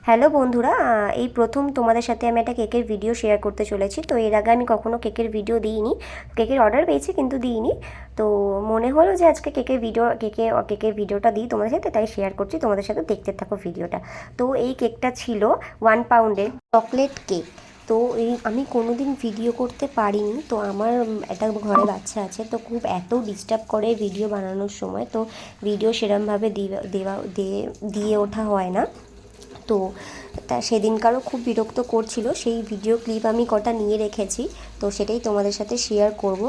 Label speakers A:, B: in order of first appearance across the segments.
A: Hello বন্ধুরা, এই প্রথম তোমাদের সাথে আমি একটা কেকের ভিডিও শেয়ার করতে চলেছি। তো এর আগে আমি কখনো কেকের ভিডিও দিইনি, কেকের অর্ডার পেয়েছি কিন্তু দিইনি। তো মনে হলো যে আজকে কেকের ভিডিওটা দিই তোমাদের সাথে, তাই শেয়ার করছি, তোমাদের সাথে দেখতে থাকো ভিডিওটা। তো এই কেকটা ছিল 1 পাউন্ডের চকলেট কেক। তো আমি কোনো দিন ভিডিও করতে পারিনি। তো আমার একটা ঘরে বাচ্চা আছে, তো খুব এত ডিস্টার্ব করে ভিডিও বানানোর সময়, তো ভিডিও সেরমভাবে দিয়ে ওঠা হয় না। তো তা সেদিনকারও খুব বিরক্ত করছিল, সেই ভিডিও ক্লিপ আমি কটা নিয়ে রেখেছি, তো সেটাই তোমাদের সাথে শেয়ার করব।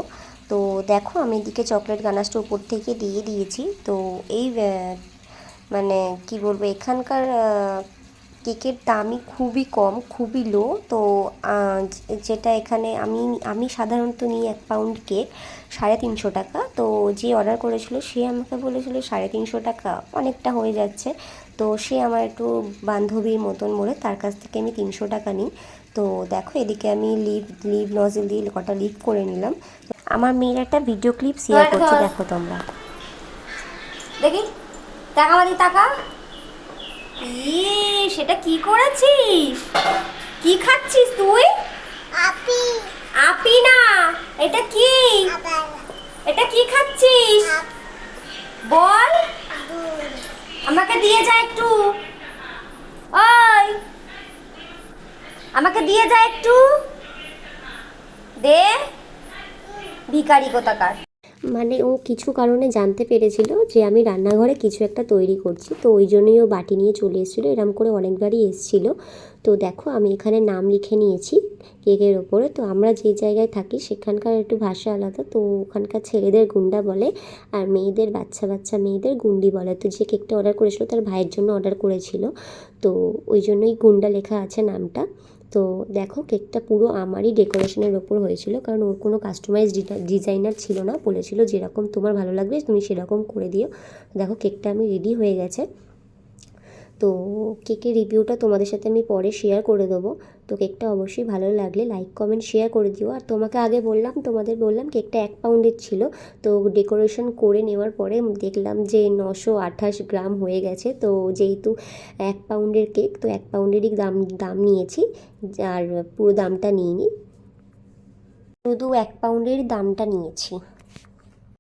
A: তো দেখো, আমি এদিকে চকলেট গানাশটা উপর থেকে দিয়ে দিয়েছি। তো এই মানে কি বলবো, এখানকার কেকের দামই খুবই কম, খুবই লো। তো যেটা এখানে আমি সাধারণত নিই 1 পাউন্ড কেক 350 টাকা। তো যে অর্ডার করেছিল সে আমাকে বলেছিল 350 টাকা অনেকটা হয়ে যাচ্ছে। তো সে আমার একটু বান্ধবীর মতন বলে তার কাছ থেকে আমি 300 টাকা নিই। তো দেখো, এদিকে আমি লিভ নজল দিয়ে কটা লিভ করে নিলাম। আমার মেয়ের একটা ভিডিও ক্লিপ শেয়ার করছি, দেখো তোমরা।
B: দেখি, টাকা মাদি টাকা। সেটা কি করেছিস? কি খাচ্ছিস তুই?
C: আপি
B: আপি না, এটা কি?
C: আবার
B: এটা কি খাচ্ছিস বল?
C: দুধ
B: আমাকে দিয়ে যা একটু। ওই, আমাকে দিয়ে যা একটু, দে। ভিখারি কোথাকার।
A: মানে ও কিছু কারণে জানতে পেরেছিল যে আমি রান্নাঘরে কিছু একটা তৈরি করছি, তো ওই জন্যই ও বাটি নিয়ে চলে এসেছিলো। এরম করে অনেকবারই এসেছিলো। তো দেখো, আমি এখানে নাম লিখে নিয়েছি কেকের ওপরে। তো আমরা যে জায়গায় থাকি সেখানকার একটু ভাষা আলাদা, তো ওখানকার ছেলেদের গুন্ডা বলে, আর মেয়েদের বাচ্চা মেয়েদের গুন্ডি বলে। তো যে কেকটা অর্ডার করেছিল তার ভাইয়ের জন্য অর্ডার করেছিল, তো ওই জন্যই গুন্ডা লেখা আছে নামটা। তো দেখো, কেকটা পুরো আমারই ডেকোরেশনের ওপর হয়েছিল, কারণ ওর কোনো কাস্টমাইজ ডিজাইনার ছিল না। বলেছিল যেরকম তোমার ভালো লাগবে তুমি সেরকম করে দিও। দেখো, কেকটা আমি রেডি হয়ে গেছে। তো কেকের রিভিউটা তোমাদের সাথে আমি পরে শেয়ার করে দেবো। তো কেকটা অবশ্যই ভালো লাগলে লাইক কমেন্ট শেয়ার করে দিও। আর তোমাদের বললাম কেকটা 1 পাউন্ডের ছিল। তো ডেকোরেশন করে নেওয়ার পরে দেখলাম যে 928 গ্রাম হয়ে গেছে। তো যেহেতু 1 পাউন্ডের কেক, তো 1 পাউন্ডেরই দাম নিয়েছি, আর পুরো দামটা নিইনি, শুধু 1 পাউন্ডের দামটা নিয়েছি।